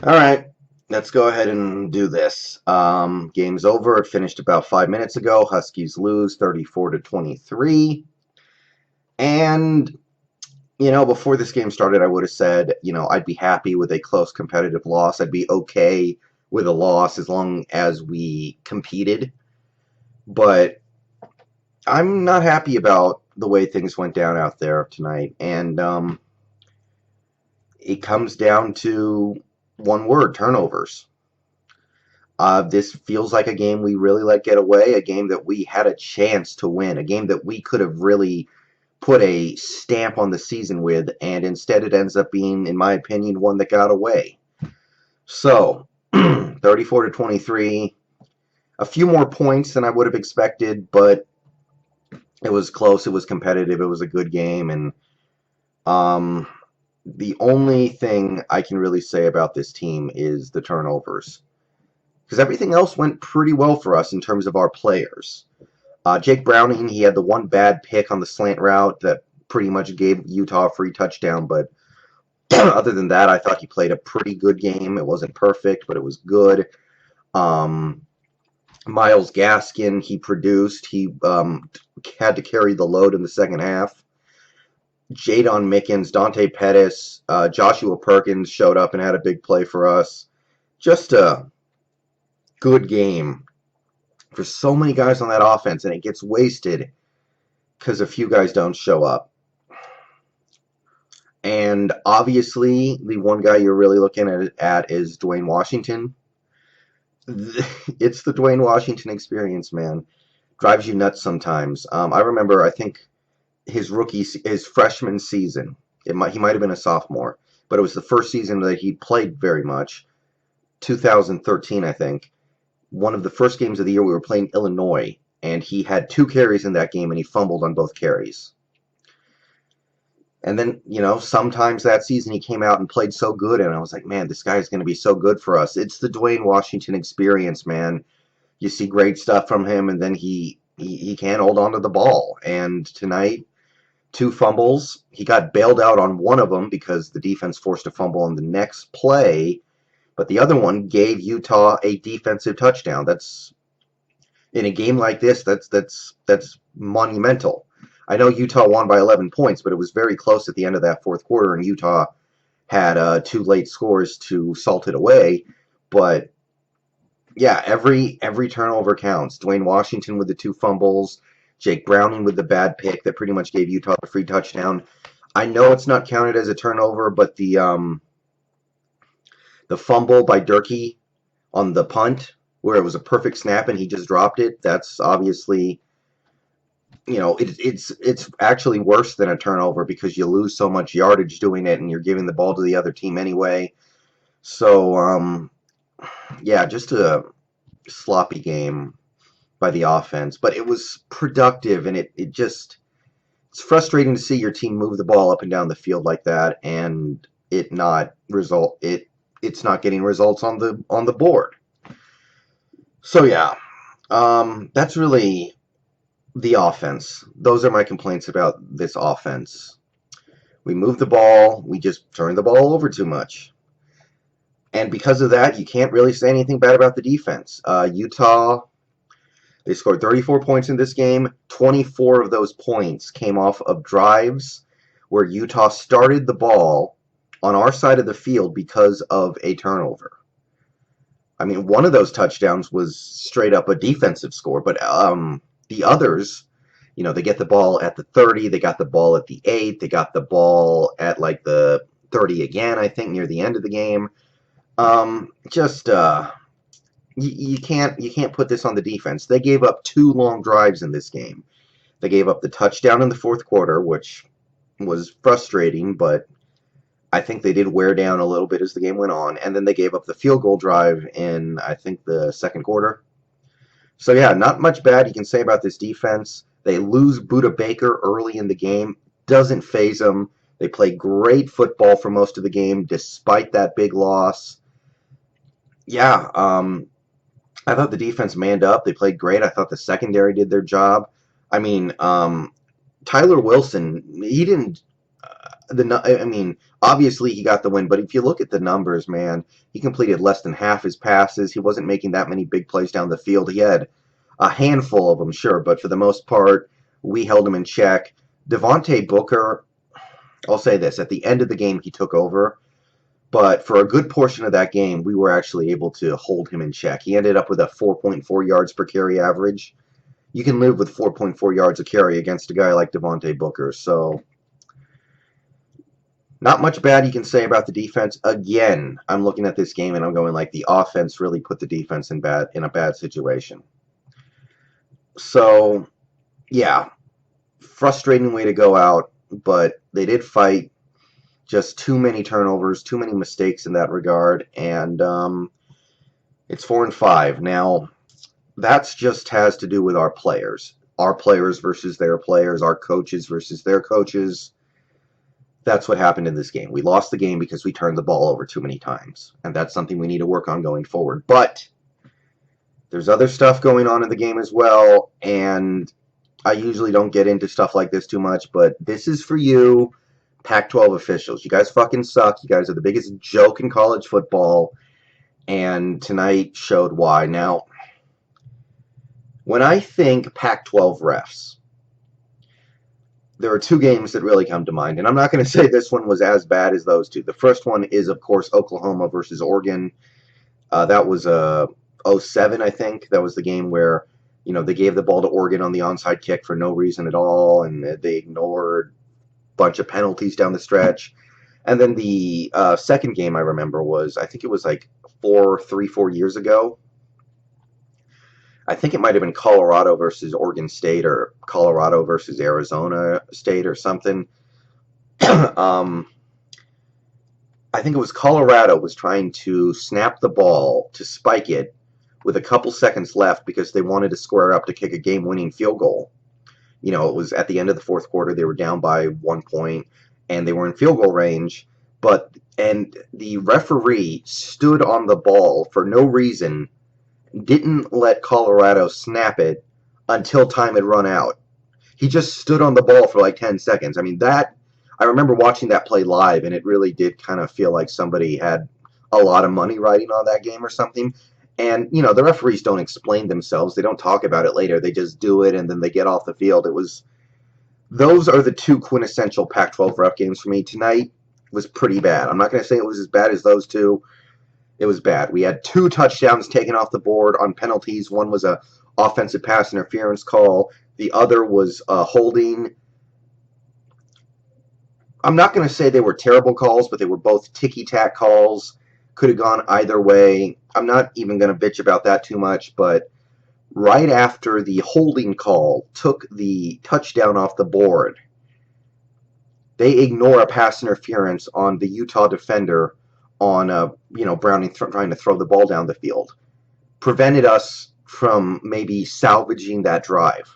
All right, let's go ahead and do this. Game's over. It finished about 5 minutes ago. Huskies lose 34 to 23. And before this game started, I would have said, I'd be happy with a close competitive loss. I'd be okay with a loss as long as we competed. But I'm not happy about the way things went down out there tonight. And it comes down to one word: turnovers. This feels like a game we really let get away, a game that we had a chance to win, a game that we could have really put a stamp on the season with, and instead it ends up being, in my opinion, one that got away. So, 34 to 23, a few more points than I would have expected, but it was close, it was competitive, it was a good game, and the only thing I can really say about this team is the turnovers. Because everything else went pretty well for us in terms of our players. Jake Browning, he had the one bad pick on the slant route that pretty much gave Utah a free touchdown, but other than that, I thought he played a pretty good game. It wasn't perfect, but it was good. Um, Miles Gaskin, he produced. He had to carry the load in the second half. Jadon Mickens, Dante Pettis, Joshua Perkins showed up and had a big play for us. Just a good game for so many guys on that offense, and it gets wasted because a few guys don't show up. And obviously, the one guy you're really looking at is Dwayne Washington. It's the Dwayne Washington experience, man. Drives you nuts sometimes. I remember, I think his freshman season. He might have been a sophomore, but it was the first season that he played very much. 2013, I think. One of the first games of the year, we were playing Illinois, and he had 2 carries in that game, and he fumbled on both carries. And then, sometimes that season he came out and played so good, and I was like, man, this guy is going to be so good for us. It's the Dwayne Washington experience, man. You see great stuff from him, and then he can't hold on to the ball. And tonight, 2 fumbles. He got bailed out on one of them because the defense forced a fumble on the next play, but the other one gave Utah a defensive touchdown. That's in a game like this. That's monumental. I know Utah won by 11 points, but it was very close at the end of that fourth quarter, and Utah had 2 late scores to salt it away. But yeah, every turnover counts. Dwayne Washington with the 2 fumbles, Jake Browning with the bad pick that pretty much gave Utah a free touchdown. I know it's not counted as a turnover, but the fumble by Durkee on the punt where it was a perfect snap and he just dropped it, that's obviously, it's actually worse than a turnover because you lose so much yardage doing it and you're giving the ball to the other team anyway. So yeah, just a sloppy game by the offense, but it was productive, and it's frustrating to see your team move the ball up and down the field like that and it's not getting results on the board. So yeah, that's really the offense. Those are my complaints about this offense. We move the ball, we just turn the ball over too much. And because of that, you can't really say anything bad about the defense. Utah, they scored 34 points in this game. 24 of those points came off of drives where Utah started the ball on our side of the field because of a turnover. I mean, one of those touchdowns was straight up a defensive score, but the others, they get the ball at the 30, they got the ball at the 8, they got the ball at like the 30 again, I think, near the end of the game. Just you can't put this on the defense. They gave up 2 long drives in this game. They gave up the touchdown in the fourth quarter, which was frustrating, but I think they did wear down a little bit as the game went on. And then they gave up the field goal drive in, I think, the second quarter. So yeah, not much bad you can say about this defense. They lose Buda Baker early in the game. Doesn't faze them. They play great football for most of the game, despite that big loss. Yeah, I thought the defense manned up. They played great. I thought the secondary did their job. I mean, Tyler Wilson, he didn't. I mean, obviously he got the win, but if you look at the numbers, man, he completed less than half his passes. He wasn't making that many big plays down the field. He had a handful of them, sure, but for the most part, we held him in check. Devontae Booker, I'll say this, at the end of the game, he took over, but for a good portion of that game, we were actually able to hold him in check. He ended up with a 4.4 yards per carry average. You can live with 4.4 yards a carry against a guy like Devontae Booker, so not much bad you can say about the defense. Again, I'm looking at this game and I'm going like the offense really put the defense in a bad situation. So, yeah, frustrating way to go out, but they did fight. Just too many turnovers, too many mistakes in that regard, and it's 4-5 now. That's just has to do with our players versus their players, our coaches versus their coaches. That's what happened in this game. We lost the game because we turned the ball over too many times, and that's something we need to work on going forward. But there's other stuff going on in the game as well, and I usually don't get into stuff like this too much, but this is for you, Pac-12 officials. You guys fucking suck. You guys are the biggest joke in college football, and tonight showed why. Now, when I think Pac-12 refs, there are two games that really come to mind, and I'm not going to say this one was as bad as those two. The first one is, of course, Oklahoma versus Oregon. That was 07, I think. That was the game where, they gave the ball to Oregon on the onside kick for no reason at all, and they ignored a bunch of penalties down the stretch. And then the second game I remember was, I think it was like 4 years ago. I think it might have been Colorado versus Oregon State or Colorado versus Arizona State or something. I think it was Colorado was trying to snap the ball to spike it with a couple seconds left because they wanted to square up to kick a game-winning field goal. It was at the end of the fourth quarter. They were down by 1 point, and they were in field goal range. And the referee stood on the ball for no reason, didn't let Colorado snap it until time had run out. He just stood on the ball for like 10 seconds. I mean, I remember watching that play live, and it really did kind of feel like somebody had a lot of money riding on that game or something. And, the referees don't explain themselves. They don't talk about it later. They just do it, and then they get off the field. Those are the two quintessential Pac-12 ref games for me. Tonight was pretty bad. I'm not going to say it was as bad as those two. It was bad. We had 2 touchdowns taken off the board on penalties. One was a offensive pass interference call. The other was holding. I'm not going to say they were terrible calls, but they were both ticky-tack calls. Could have gone either way. I'm not even going to bitch about that too much, but right after the holding call took the touchdown off the board, they ignore a pass interference on the Utah defender on Browning trying to throw the ball down the field. Prevented us from maybe salvaging that drive.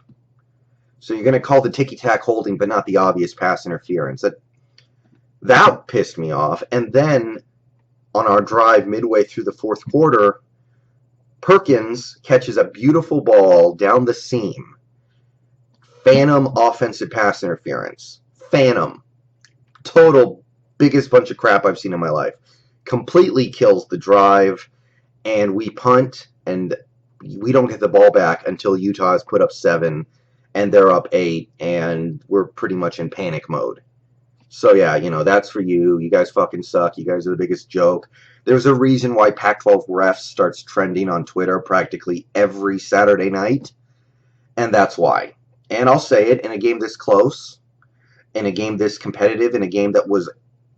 So you're going to call the ticky-tack holding, but not the obvious pass interference. That pissed me off. And then on our drive midway through the fourth quarter, Perkins catches a beautiful ball down the seam. Phantom offensive pass interference. Phantom. Total biggest bunch of crap I've seen in my life. Completely kills the drive, and we punt, and we don't get the ball back until Utah has put up 7, and they're up 8, and we're pretty much in panic mode. So yeah, that's for you. You guys fucking suck. You guys are the biggest joke. There's a reason why Pac-12 refs starts trending on Twitter practically every Saturday night, and that's why. And I'll say it, in a game this close, in a game this competitive, in a game that was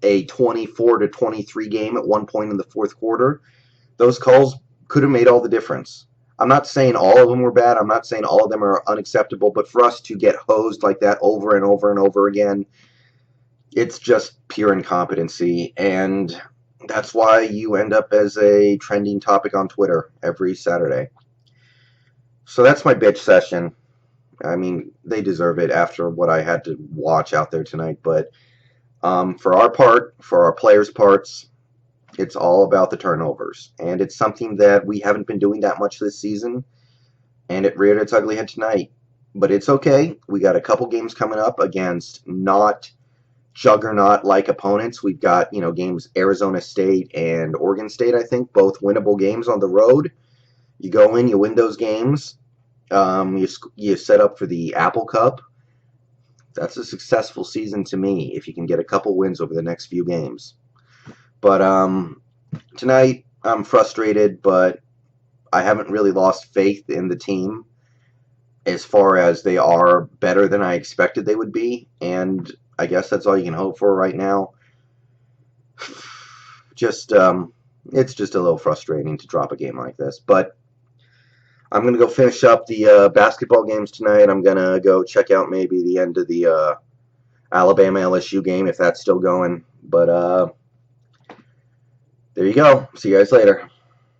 a 24-23 game at one point in the fourth quarter, those calls could have made all the difference. I'm not saying all of them were bad. I'm not saying all of them are unacceptable, but for us to get hosed like that over and over and over again, it's just pure incompetency, and that's why you end up as a trending topic on Twitter every Saturday. So that's my bitch session. I mean, they deserve it after what I had to watch out there tonight, but for our part, for our players' parts, it's all about the turnovers, and it's something that we haven't been doing that much this season, and it reared its ugly head tonight. But it's okay. We got a couple games coming up against not juggernaut-like opponents. We've got, games Arizona State and Oregon State, I think, both winnable games on the road. You go in, you win those games. You set up for the Apple Cup. That's a successful season to me if you can get a couple wins over the next few games. But tonight, I'm frustrated, but I haven't really lost faith in the team as far as they are better than I expected they would be. And I guess that's all you can hope for right now. Just it's just a little frustrating to drop a game like this. But I'm going to go finish up the basketball games tonight. I'm going to go check out maybe the end of the Alabama LSU game if that's still going. But there you go. See you guys later.